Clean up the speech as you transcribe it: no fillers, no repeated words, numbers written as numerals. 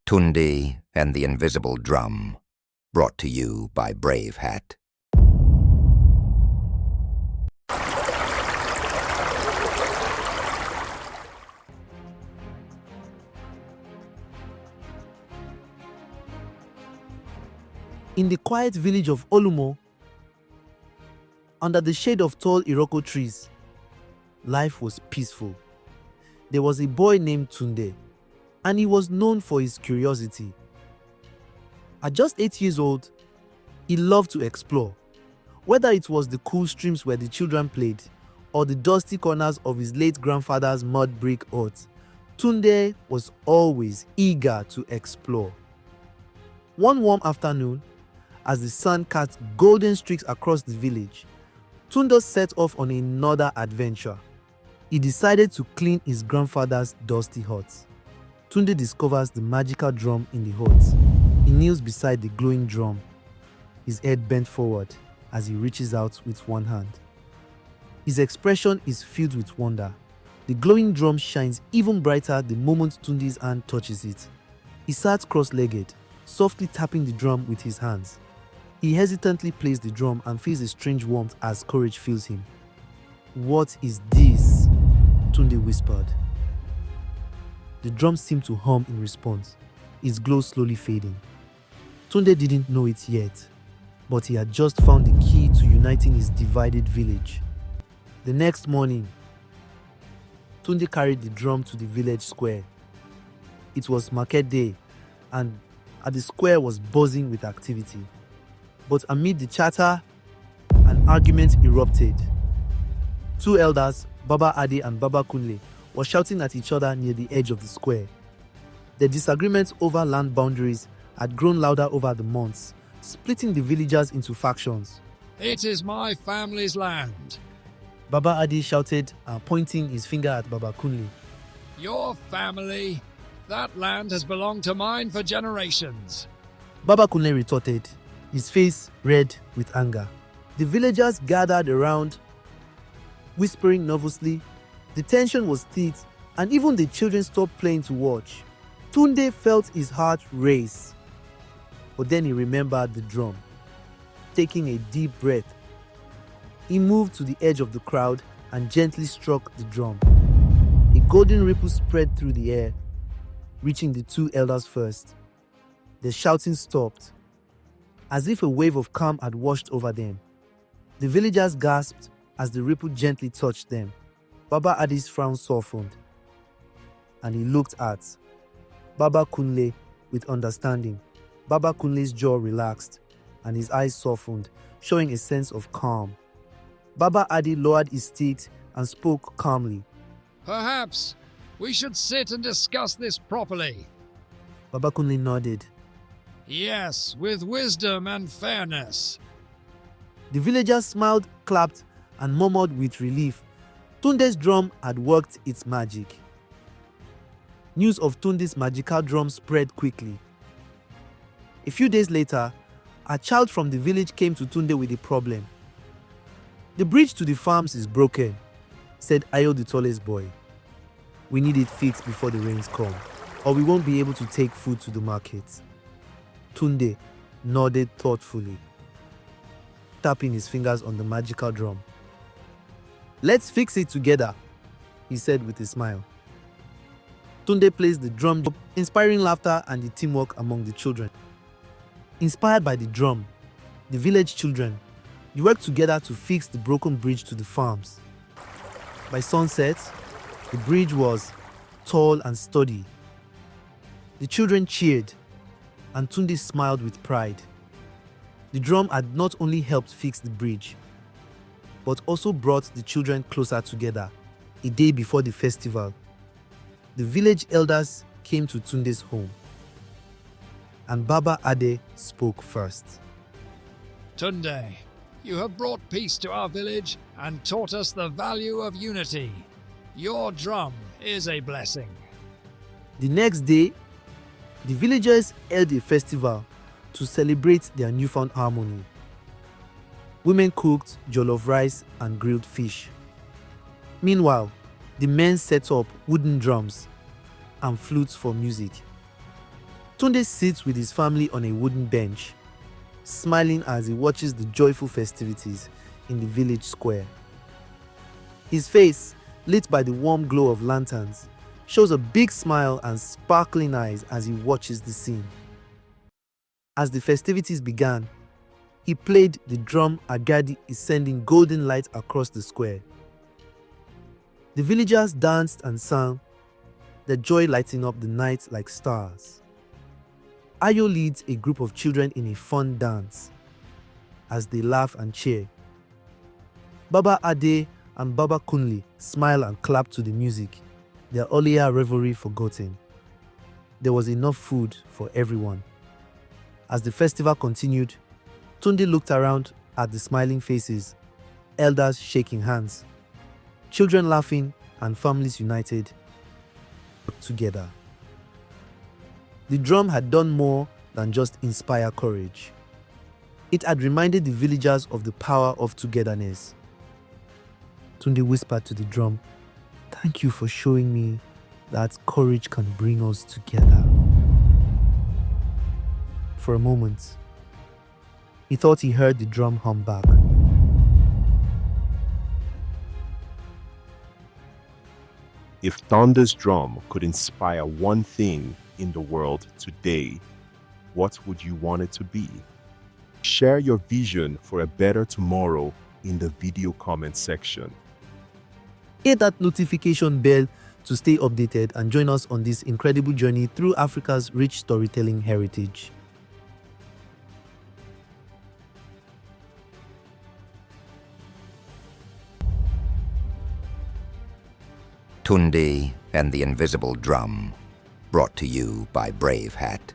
Tunde and the Invisible Drum, brought to you by Brave Hat. In the quiet village of Olumo, under the shade of tall Iroko trees, life was peaceful. There was a boy named Tunde, and he was known for his curiosity. At just 8 years old, he loved to explore. Whether it was the cool streams where the children played, or the dusty corners of his late grandfather's mud brick hut, Tunde was always eager to explore. One warm afternoon, as the sun cast golden streaks across the village, Tunde set off on another adventure. He decided to clean his grandfather's dusty hut. Tunde discovers the magical drum in the hut. He kneels beside the glowing drum, his head bent forward as he reaches out with one hand. His expression is filled with wonder. The glowing drum shines even brighter the moment Tunde's hand touches it. He sat cross-legged, softly tapping the drum with his hands. He hesitantly plays the drum and feels a strange warmth as courage fills him. "What is this?" Tunde whispered. The drum seemed to hum in response, its glow slowly fading. Tunde didn't know it yet, but he had just found the key to uniting his divided village. The next morning, Tunde carried the drum to the village square. It was market day, and the square was buzzing with activity. But amid the chatter, an argument erupted. Two elders, Baba Ade and Baba Kunle, were shouting at each other near the edge of the square. The disagreements over land boundaries had grown louder over the months, splitting the villagers into factions. "It is my family's land." Baba Ade shouted, pointing his finger at Baba Kunle. "Your family? That land has belonged to mine for generations." Baba Kunle retorted, his face red with anger. The villagers gathered around, whispering nervously. The tension was thick, and even the children stopped playing to watch. Tunde felt his heart race. But then he remembered the drum. Taking a deep breath, he moved to the edge of the crowd and gently struck the drum. A golden ripple spread through the air, reaching the two elders first. The shouting stopped, as if a wave of calm had washed over them. The villagers gasped as the ripple gently touched them. Baba Ade's frown softened, and he looked at Baba Kunle with understanding. Baba Kunle's jaw relaxed, and his eyes softened, showing a sense of calm. Baba Ade lowered his teeth and spoke calmly. "Perhaps we should sit and discuss this properly." Baba Kunle nodded. "Yes, with wisdom and fairness." The villagers smiled, clapped, and murmured with relief. Tunde's drum had worked its magic. News of Tunde's magical drum spread quickly. A few days later, a child from the village came to Tunde with a problem. "The bridge to the farms is broken," said Ayo, the tallest boy. "We need it fixed before the rains come, or we won't be able to take food to the market." Tunde nodded thoughtfully, tapping his fingers on the magical drum. "Let's fix it together," he said with a smile. Tunde plays the drum, inspiring laughter and the teamwork among the children. Inspired by the drum, the village children worked together to fix the broken bridge to the farms. By sunset, the bridge was tall and sturdy. The children cheered, and Tunde smiled with pride. The drum had not only helped fix the bridge, but also brought the children closer together. A day before the festival, the village elders came to Tunde's home, and Baba Ade spoke first. "Tunde, you have brought peace to our village and taught us the value of unity. Your drum is a blessing." The next day, the villagers held a festival to celebrate their newfound harmony. Women cooked jollof rice and grilled fish. Meanwhile, the men set up wooden drums and flutes for music. Tunde sits with his family on a wooden bench, smiling as he watches the joyful festivities in the village square. His face, lit by the warm glow of lanterns, shows a big smile and sparkling eyes as he watches the scene. As the festivities began, he played the drum Agadi is sending golden light across the square. The villagers danced and sang, their joy lighting up the night like stars. Ayo leads a group of children in a fun dance as they laugh and cheer. Baba Ade and Baba Kunli smile and clap to the music, their earlier revelry forgotten. There was enough food for everyone. As the festival continued, Tunde looked around at the smiling faces, elders shaking hands, children laughing, and families united together. The drum had done more than just inspire courage. It had reminded the villagers of the power of togetherness. Tunde whispered to the drum, "Thank you for showing me that courage can bring us together." For a moment, he thought he heard the drum hum back. If Tunde's drum could inspire one thing in the world today, what would you want it to be? Share your vision for a better tomorrow in the video comment section. Hit that notification bell to stay updated and join us on this incredible journey through Africa's rich storytelling heritage. Tunde and the Invisible Drum, brought to you by Brave Hat.